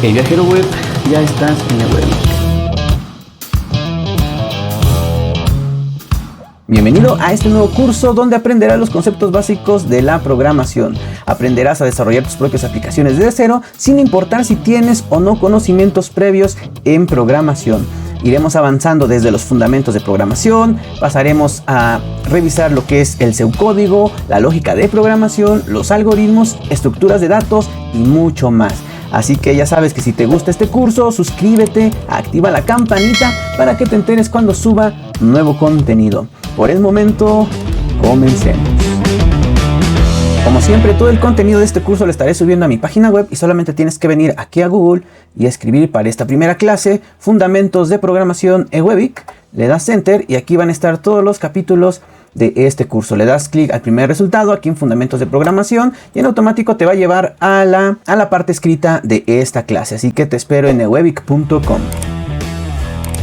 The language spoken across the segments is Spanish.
Hey viajero web, ya estás en la web. Bienvenido a este nuevo curso donde aprenderás los conceptos básicos de la programación. Aprenderás a desarrollar tus propias aplicaciones desde cero sin importar si tienes o no conocimientos previos en programación. Iremos avanzando desde los fundamentos de programación, pasaremos a revisar lo que es el pseudocódigo, la lógica de programación, los algoritmos, estructuras de datos y mucho más. Así que ya sabes que si te gusta este curso, suscríbete, activa la campanita para que te enteres cuando suba nuevo contenido. Por el momento, comencemos. Como siempre, todo el contenido de este curso lo estaré subiendo a mi página web y solamente tienes que venir aquí a Google y escribir para esta primera clase Fundamentos de Programación eWebIC. Le das Enter y aquí van a estar todos los capítulos de este curso. Le das clic al primer resultado aquí en Fundamentos de Programación y en automático te va a llevar a la parte escrita de esta clase. Así que te espero en ewebic.com.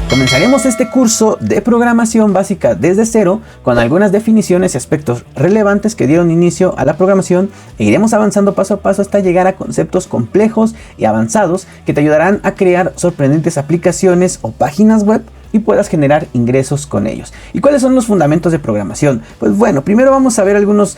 Comenzaremos este curso de programación básica desde cero con algunas definiciones y aspectos relevantes que dieron inicio a la programación e iremos avanzando paso a paso hasta llegar a conceptos complejos y avanzados que te ayudarán a crear sorprendentes aplicaciones o páginas web y puedas generar ingresos con ellos. ¿Y cuáles son los fundamentos de programación? Pues bueno, primero vamos a ver algunos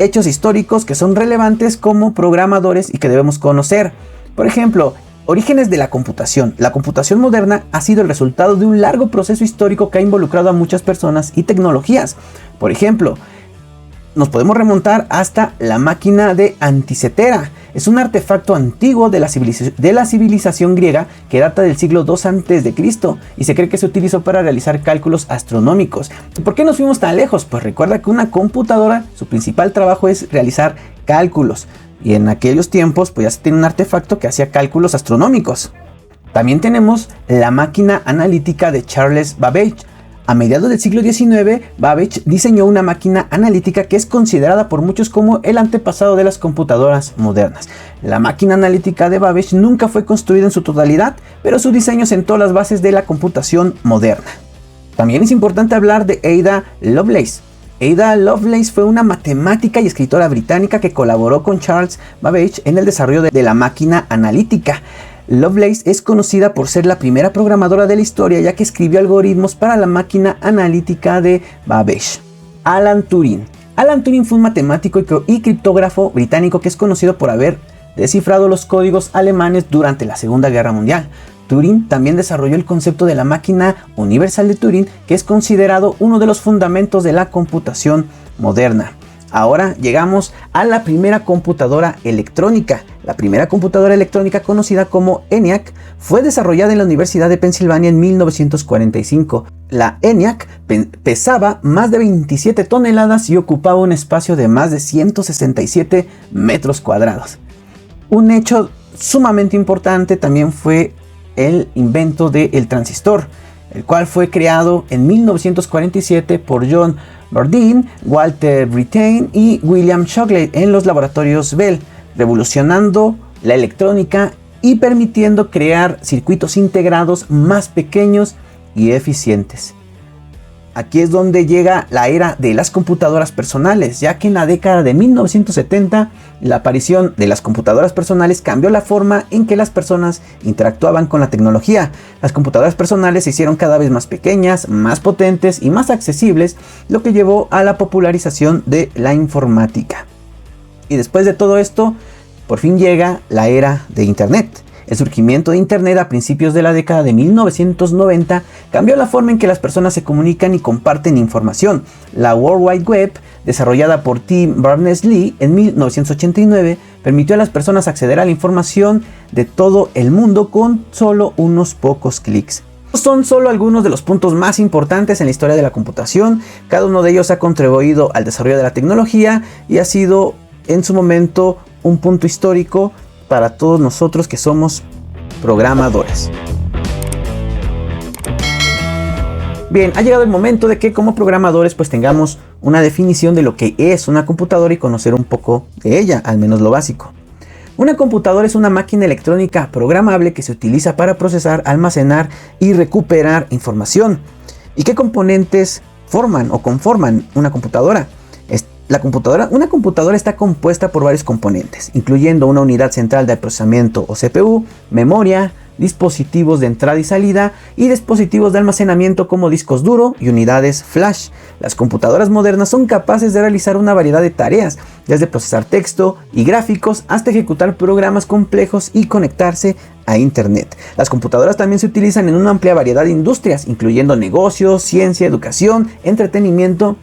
hechos históricos que son relevantes como programadores y que debemos conocer. Por ejemplo, orígenes de la computación. La computación moderna ha sido el resultado de un largo proceso histórico que ha involucrado a muchas personas y tecnologías. Por ejemplo, nos podemos remontar hasta la máquina de Anticetera. Es un artefacto antiguo de la civilización griega que data del siglo II a.C. y se cree que se utilizó para realizar cálculos astronómicos. ¿Por qué nos fuimos tan lejos? Pues recuerda que una computadora, su principal trabajo es realizar cálculos. Y en aquellos tiempos pues ya se tenía un artefacto que hacía cálculos astronómicos. También tenemos la máquina analítica de Charles Babbage. A mediados del siglo XIX, Babbage diseñó una máquina analítica que es considerada por muchos como el antepasado de las computadoras modernas. La máquina analítica de Babbage nunca fue construida en su totalidad, pero su diseño sentó las bases de la computación moderna. También es importante hablar de Ada Lovelace. Ada Lovelace fue una matemática y escritora británica que colaboró con Charles Babbage en el desarrollo de la máquina analítica. Lovelace es conocida por ser la primera programadora de la historia, ya que escribió algoritmos para la máquina analítica de Babbage. Alan Turing. Alan Turing fue un matemático y criptógrafo británico que es conocido por haber descifrado los códigos alemanes durante la Segunda Guerra Mundial. Turing también desarrolló el concepto de la máquina universal de Turing, que es considerado uno de los fundamentos de la computación moderna. Ahora llegamos a la primera computadora electrónica. La primera computadora electrónica, conocida como ENIAC, fue desarrollada en la Universidad de Pensilvania en 1945. La ENIAC pesaba más de 27 toneladas y ocupaba un espacio de más de 167 metros cuadrados. Un hecho sumamente importante también fue el invento del transistor, el cual fue creado en 1947 por John Bardeen, Walter Brattain y William Shockley en los laboratorios Bell, revolucionando la electrónica y permitiendo crear circuitos integrados más pequeños y eficientes. Aquí es donde llega la era de las computadoras personales, ya que en la década de 1970 la aparición de las computadoras personales cambió la forma en que las personas interactuaban con la tecnología. Las computadoras personales se hicieron cada vez más pequeñas, más potentes y más accesibles, lo que llevó a la popularización de la informática. Y después de todo esto, por fin llega la era de Internet. El surgimiento de Internet a principios de la década de 1990 cambió la forma en que las personas se comunican y comparten información. La World Wide Web, desarrollada por Tim Berners-Lee en 1989, permitió a las personas acceder a la información de todo el mundo con solo unos pocos clics. Son solo algunos de los puntos más importantes en la historia de la computación. Cada uno de ellos ha contribuido al desarrollo de la tecnología y ha sido en su momento un punto histórico para todos nosotros que somos programadores. Bien, ha llegado el momento de que como programadores pues tengamos una definición de lo que es una computadora y conocer un poco de ella, al menos lo básico. Una computadora es una máquina electrónica programable que se utiliza para procesar, almacenar y recuperar información. ¿Y qué componentes forman o conforman una computadora? Una computadora está compuesta por varios componentes, incluyendo una unidad central de procesamiento o CPU, memoria, dispositivos de entrada y salida y dispositivos de almacenamiento como discos duros y unidades flash. Las computadoras modernas son capaces de realizar una variedad de tareas, desde procesar texto y gráficos hasta ejecutar programas complejos y conectarse a Internet. Las computadoras también se utilizan en una amplia variedad de industrias, incluyendo negocios, ciencia, educación, entretenimiento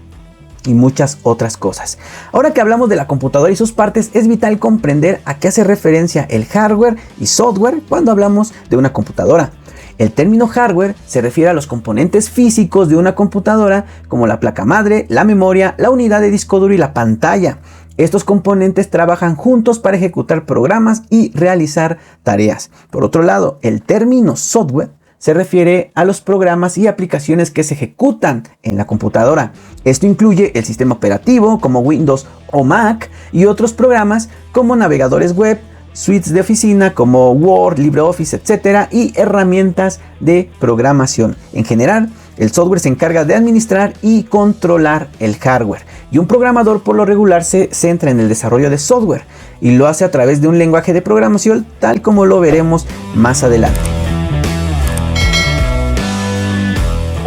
y muchas otras cosas. Ahora que hablamos de la computadora y sus partes, es vital comprender a qué hace referencia el hardware y software cuando hablamos de una computadora. El término hardware se refiere a los componentes físicos de una computadora, como la placa madre, la memoria, la unidad de disco duro y la pantalla. Estos componentes trabajan juntos para ejecutar programas y realizar tareas. Por otro lado, el término software se refiere a los programas y aplicaciones que se ejecutan en la computadora. Esto incluye el sistema operativo como Windows o Mac y otros programas como navegadores web, suites de oficina como Word, LibreOffice, etc. y herramientas de programación. En general, el software se encarga de administrar y controlar el hardware, y un programador por lo regular se centra en el desarrollo de software y lo hace a través de un lenguaje de programación, tal como lo veremos más adelante.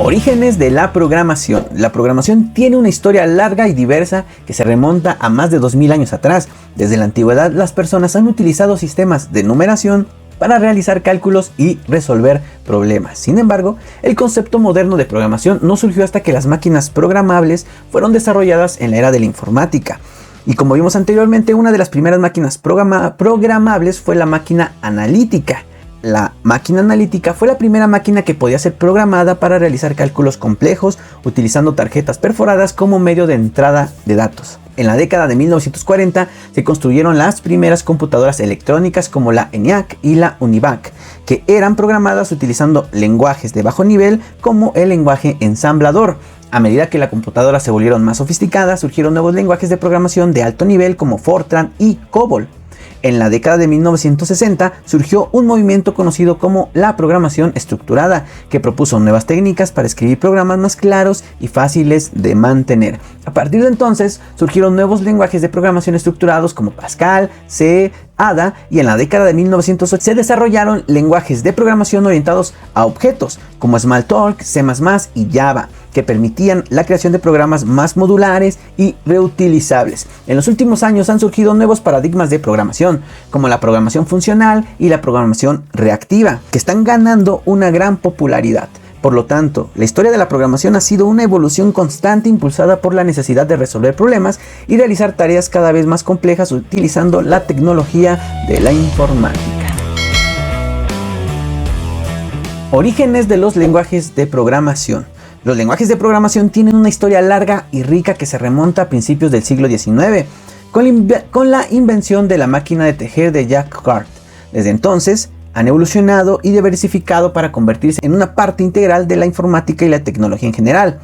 Orígenes de la programación. La programación tiene una historia larga y diversa que se remonta a más de 2000 años atrás. Desde la antigüedad, las personas han utilizado sistemas de numeración para realizar cálculos y resolver problemas. Sin embargo, el concepto moderno de programación no surgió hasta que las máquinas programables fueron desarrolladas en la era de la informática. Y como vimos anteriormente, una de las primeras máquinas programables fue la máquina analítica. La máquina analítica fue la primera máquina que podía ser programada para realizar cálculos complejos utilizando tarjetas perforadas como medio de entrada de datos. En la década de 1940 se construyeron las primeras computadoras electrónicas como la ENIAC y la UNIVAC, que eran programadas utilizando lenguajes de bajo nivel como el lenguaje ensamblador. A medida que las computadoras se volvieron más sofisticadas, surgieron nuevos lenguajes de programación de alto nivel como Fortran y COBOL. En la década de 1960 surgió un movimiento conocido como la programación estructurada, que propuso nuevas técnicas para escribir programas más claros y fáciles de mantener. A partir de entonces surgieron nuevos lenguajes de programación estructurados como Pascal, C, Ada, y en la década de 1980 se desarrollaron lenguajes de programación orientados a objetos como Smalltalk, C++ y Java, que permitían la creación de programas más modulares y reutilizables. En los últimos años han surgido nuevos paradigmas de programación, como la programación funcional y la programación reactiva, que están ganando una gran popularidad. Por lo tanto, la historia de la programación ha sido una evolución constante impulsada por la necesidad de resolver problemas y realizar tareas cada vez más complejas utilizando la tecnología de la informática. Orígenes de los lenguajes de programación. Los lenguajes de programación tienen una historia larga y rica que se remonta a principios del siglo XIX, con la invención de la máquina de tejer de Jacques Cart. Desde entonces, han evolucionado y diversificado para convertirse en una parte integral de la informática y la tecnología en general.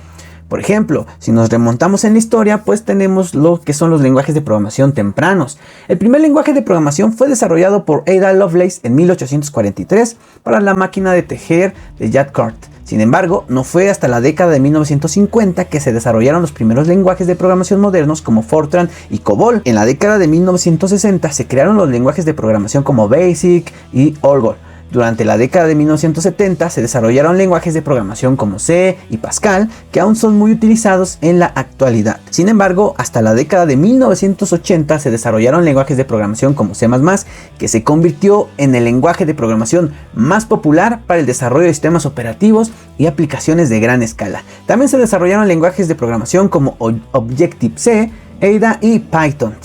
Por ejemplo, si nos remontamos en la historia, pues tenemos lo que son los lenguajes de programación tempranos. El primer lenguaje de programación fue desarrollado por Ada Lovelace en 1843 para la máquina de tejer de Jacques Cart. Sin embargo, no fue hasta la década de 1950 que se desarrollaron los primeros lenguajes de programación modernos como Fortran y COBOL. En la década de 1960 se crearon los lenguajes de programación como BASIC y ALGOL. Durante la década de 1970 se desarrollaron lenguajes de programación como C y Pascal, que aún son muy utilizados en la actualidad. Sin embargo, hasta la década de 1980 se desarrollaron lenguajes de programación como C++, que se convirtió en el lenguaje de programación más popular para el desarrollo de sistemas operativos y aplicaciones de gran escala. También se desarrollaron lenguajes de programación como Objective-C, Ada y Python,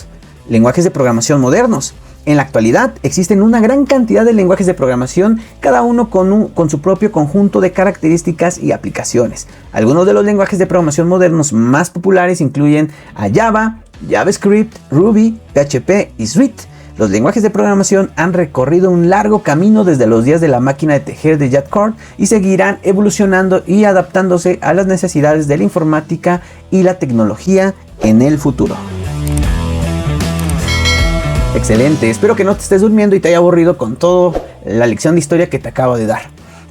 lenguajes de programación modernos. En la actualidad existen una gran cantidad de lenguajes de programación, cada uno con su propio conjunto de características y aplicaciones. Algunos de los lenguajes de programación modernos más populares incluyen a Java, JavaScript, Ruby, PHP y Swift. Los lenguajes de programación han recorrido un largo camino desde los días de la máquina de tejer de Jacques Cart y seguirán evolucionando y adaptándose a las necesidades de la informática y la tecnología en el futuro. Excelente, espero que no te estés durmiendo y te haya aburrido con toda la lección de historia que te acabo de dar.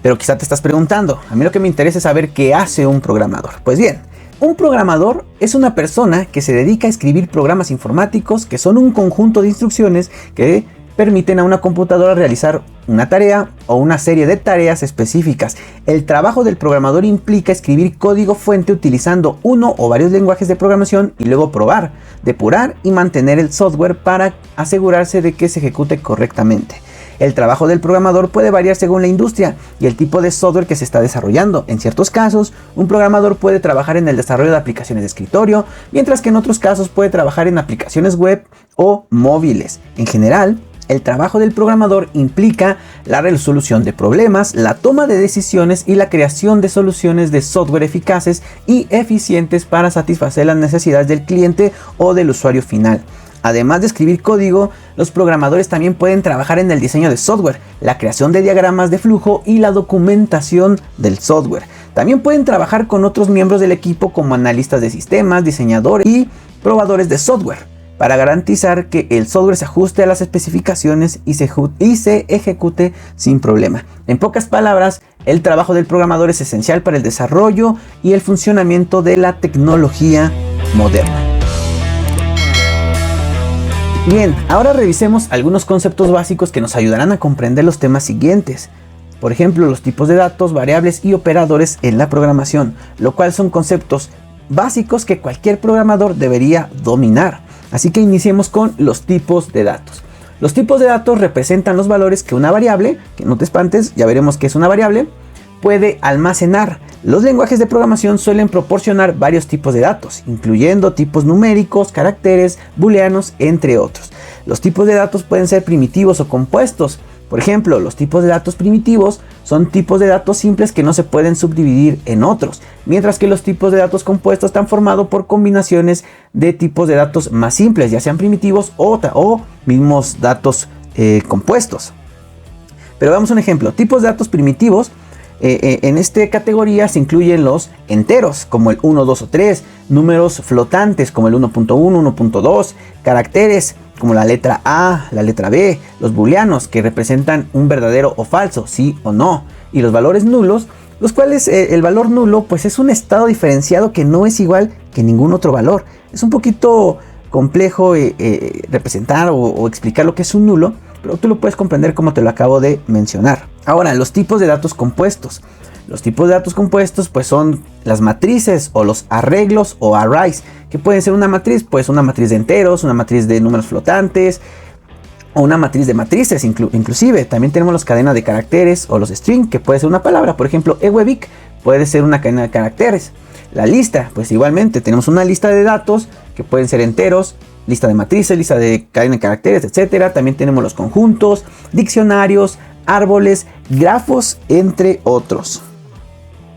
Pero quizá te estás preguntando, a mí lo que me interesa es saber qué hace un programador. Pues bien, Un programador es una persona que se dedica a escribir programas informáticos que son un conjunto de instrucciones que permiten a una computadora realizar una tarea o una serie de tareas específicas. El trabajo del programador implica escribir código fuente utilizando uno o varios lenguajes de programación y luego probar, depurar y mantener el software para asegurarse de que se ejecute correctamente. El trabajo del programador puede variar según la industria y el tipo de software que se está desarrollando. En ciertos casos, un programador puede trabajar en el desarrollo de aplicaciones de escritorio, mientras que en otros casos puede trabajar en aplicaciones web o móviles. En general, el trabajo del programador implica la resolución de problemas, la toma de decisiones y la creación de soluciones de software eficaces y eficientes para satisfacer las necesidades del cliente o del usuario final. Además de escribir código, los programadores también pueden trabajar en el diseño de software, la creación de diagramas de flujo y la documentación del software. También pueden trabajar con otros miembros del equipo como analistas de sistemas, diseñadores y probadores de software, para garantizar que el software se ajuste a las especificaciones y se ejecute sin problema. En pocas palabras, el trabajo del programador es esencial para el desarrollo y el funcionamiento de la tecnología moderna. Bien, ahora revisemos algunos conceptos básicos que nos ayudarán a comprender los temas siguientes. Por ejemplo, los tipos de datos, variables y operadores en la programación, lo cual son conceptos básicos que cualquier programador debería dominar. Así que iniciemos con los tipos de datos. Los tipos de datos representan los valores que una variable, que no te espantes, ya veremos qué es una variable, puede almacenar. Los lenguajes de programación suelen proporcionar varios tipos de datos, incluyendo tipos numéricos, caracteres, booleanos, entre otros. Los tipos de datos pueden ser primitivos o compuestos. Por ejemplo, los tipos de datos primitivos son tipos de datos simples que no se pueden subdividir en otros, mientras que los tipos de datos compuestos están formados por combinaciones de tipos de datos más simples, ya sean primitivos o mismos datos compuestos. Pero veamos un ejemplo. Tipos de datos primitivos. En esta categoría se incluyen los enteros, como el 1, 2 o 3, números flotantes, como el 1.1, 1.2, caracteres, como la letra A, la letra B, los booleanos, que representan un verdadero o falso, sí o no, y los valores nulos, los cuales el valor nulo pues es un estado diferenciado que no es igual que ningún otro valor. Es un poquito complejo representar o explicar lo que es un nulo, pero tú lo puedes comprender como te lo acabo de mencionar. Ahora, los tipos de datos compuestos. Los tipos de datos compuestos pues son las matrices o los arreglos o arrays, que pueden ser una matriz, pues una matriz de enteros, una matriz de números flotantes o una matriz de matrices inclusive. También tenemos las cadenas de caracteres o los string, que puede ser una palabra, por ejemplo, ewebic puede ser una cadena de caracteres. La lista, pues igualmente tenemos una lista de datos que pueden ser enteros, lista de matrices, lista de cadena de caracteres, etcétera. También tenemos los conjuntos, diccionarios, árboles, grafos, entre otros.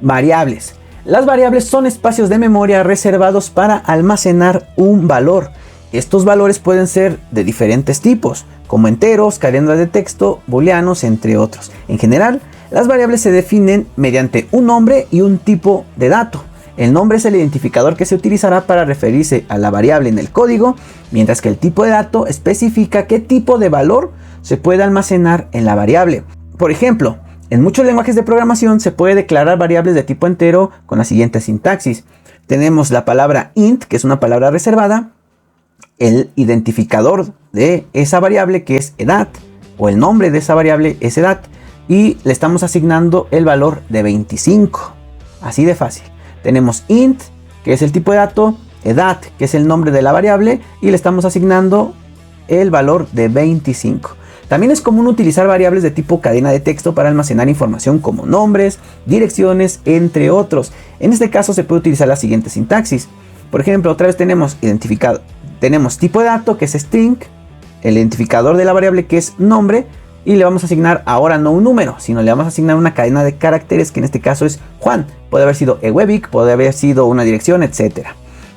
Variables. Las variables son espacios de memoria reservados para almacenar un valor. Estos valores pueden ser de diferentes tipos, como enteros, cadenas de texto, booleanos, entre otros. En general, las variables se definen mediante un nombre y un tipo de dato. El nombre es el identificador que se utilizará para referirse a la variable en el código, mientras que el tipo de dato especifica qué tipo de valor se puede almacenar en la variable. Por ejemplo, en muchos lenguajes de programación se puede declarar variables de tipo entero con la siguiente sintaxis. Tenemos la palabra int, que es una palabra reservada, el identificador de esa variable, que es edat, o el nombre de esa variable es edat, y le estamos asignando el valor de 25. Así de fácil. Tenemos int, que es el tipo de dato, edat, que es el nombre de la variable, y le estamos asignando el valor de 25. También es común utilizar variables de tipo cadena de texto para almacenar información como nombres, direcciones, entre otros. En este caso se puede utilizar la siguiente sintaxis. Por ejemplo, otra vez tenemos tipo de dato, que es string, el identificador de la variable, que es nombre, y le vamos a asignar ahora no un número, sino le vamos a asignar una cadena de caracteres, que en este caso es Juan. Puede haber sido ewebic, puede haber sido una dirección, etc.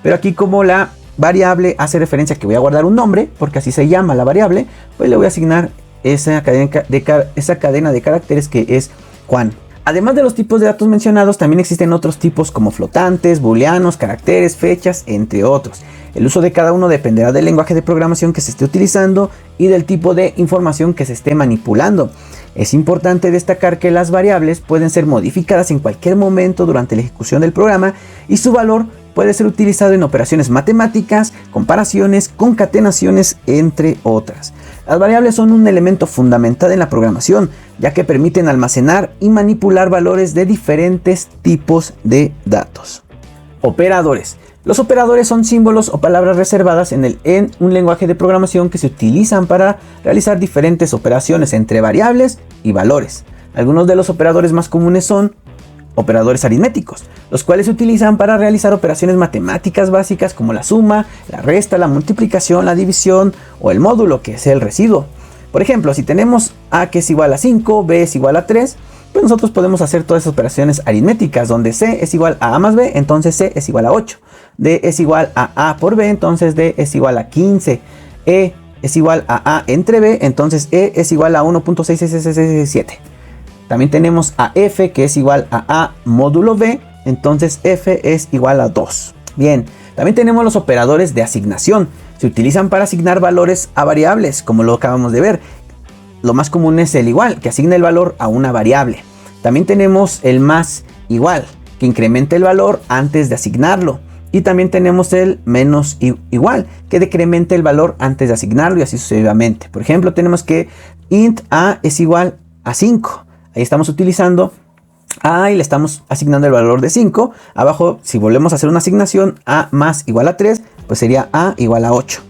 Pero aquí, como la variable hace referencia a que voy a guardar un nombre, porque así se llama la variable, pues le voy a asignar esa cadena de caracteres, que es Juan. Además de los tipos de datos mencionados, también existen otros tipos como flotantes, booleanos, caracteres, fechas, entre otros. El uso de cada uno dependerá del lenguaje de programación que se esté utilizando y del tipo de información que se esté manipulando. Es importante destacar que las variables pueden ser modificadas en cualquier momento durante la ejecución del programa y su valor puede ser utilizado en operaciones matemáticas, comparaciones, concatenaciones, entre otras. Las variables son un elemento fundamental en la programación, ya que permiten almacenar y manipular valores de diferentes tipos de datos. Operadores. Los operadores son símbolos o palabras reservadas en un lenguaje de programación que se utilizan para realizar diferentes operaciones entre variables y valores. Algunos de los operadores más comunes son operadores aritméticos, los cuales se utilizan para realizar operaciones matemáticas básicas como la suma, la resta, la multiplicación, la división o el módulo, que es el residuo. Por ejemplo, si tenemos A que es igual a 5, B es igual a 3, pues nosotros podemos hacer todas esas operaciones aritméticas, donde C es igual a A más B, entonces C es igual a 8. D es igual a A por B, entonces D es igual a 15. E es igual a A entre B, entonces E es igual a 1.66667. También tenemos a F, que es igual a A módulo B, entonces F es igual a 2. Bien, también tenemos los operadores de asignación. Se utilizan para asignar valores a variables, como lo acabamos de ver. Lo más común es el igual, que asigna el valor a una variable. También tenemos el más igual, que incrementa el valor antes de asignarlo. Y también tenemos el menos igual, que decrementa el valor antes de asignarlo, y así sucesivamente. Por ejemplo, tenemos que int A es igual a 5. Ahí estamos utilizando A y le estamos asignando el valor de 5. Abajo, si volvemos a hacer una asignación, A más igual a 3, pues sería A igual a 8.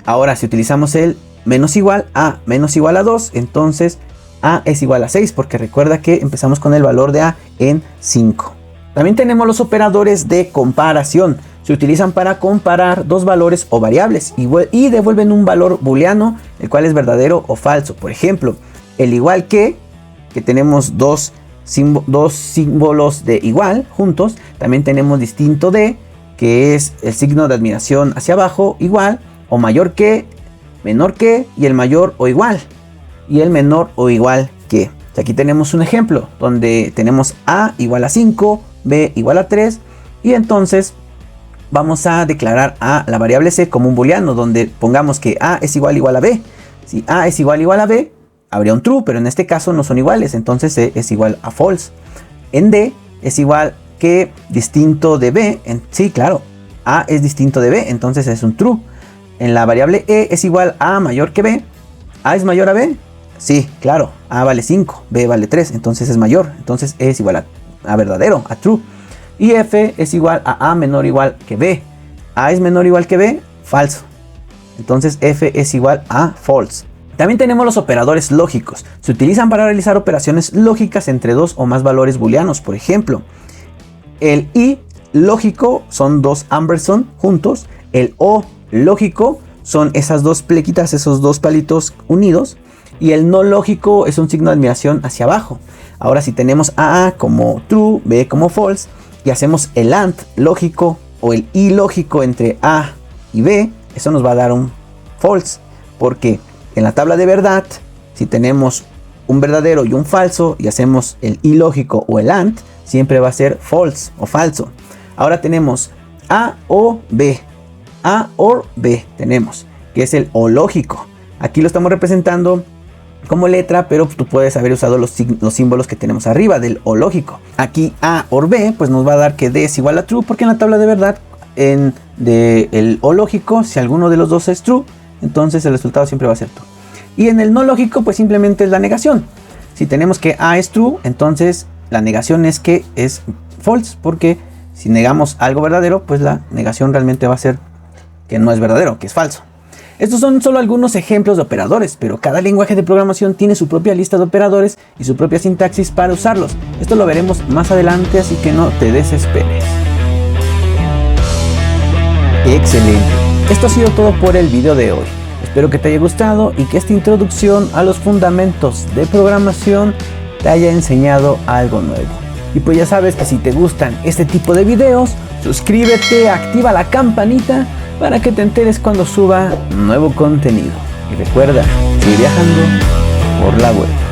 Ahora, si utilizamos el menos igual, A menos igual a 2, entonces A es igual a 6, porque recuerda que empezamos con el valor de A en 5. También tenemos los operadores de comparación. Se utilizan para comparar dos valores o variables y devuelven un valor booleano, el cual es verdadero o falso. Por ejemplo, el igual que tenemos dos símbolos de igual juntos. También tenemos distinto de, que es el signo de admiración hacia abajo, igual, o mayor que, menor que, y el mayor o igual, y el menor o igual que. Aquí tenemos un ejemplo donde tenemos A igual a 5, B igual a 3, y entonces vamos a declarar a la variable C como un booleano, donde pongamos que A es igual a B. Si A es igual a B, habría un true, pero en este caso no son iguales, entonces C es igual a false. En D es igual que distinto de B, sí, claro, A es distinto de B, entonces es un true. En la variable E es igual a mayor que B, A es mayor a B, sí, claro, A vale 5, B vale 3, entonces es mayor, entonces E es igual a verdadero, a true. Y F es igual a menor o igual que B, A es menor o igual que B, falso, entonces F es igual a false. También tenemos los operadores lógicos. Se utilizan para realizar operaciones lógicas entre dos o más valores booleanos. Por ejemplo, el I lógico son dos ampersand juntos. El O lógico son esas dos plequitas, esos dos palitos unidos. Y el no lógico es un signo de admiración hacia abajo. Ahora, si tenemos A como true, B como false, y hacemos el AND lógico o el I lógico entre A y B, eso nos va a dar un false, porque en la tabla de verdad, si tenemos un verdadero y un falso y hacemos el ilógico o el AND, siempre va a ser false o falso. Ahora tenemos A o B. A or B tenemos, que es el O lógico. Aquí lo estamos representando como letra, pero tú puedes haber usado los símbolos que tenemos arriba del O lógico. Aquí A or B, pues nos va a dar que D es igual a true, porque en la tabla de verdad, el O lógico, si alguno de los dos es true, entonces el resultado siempre va a ser true. Y en el no lógico, pues simplemente es la negación. Si tenemos que A es true, entonces la negación es que es false, porque si negamos algo verdadero, pues la negación realmente va a ser que no es verdadero, que es falso. Estos son solo algunos ejemplos de operadores, pero cada lenguaje de programación tiene su propia lista de operadores y su propia sintaxis para usarlos. Esto lo veremos más adelante, así que no te desesperes. Excelente. Esto ha sido todo por el video de hoy. Espero que te haya gustado y que esta introducción a los fundamentos de programación te haya enseñado algo nuevo. Y pues ya sabes que si te gustan este tipo de videos, suscríbete, activa la campanita para que te enteres cuando suba nuevo contenido. Y recuerda, sigue viajando por la web.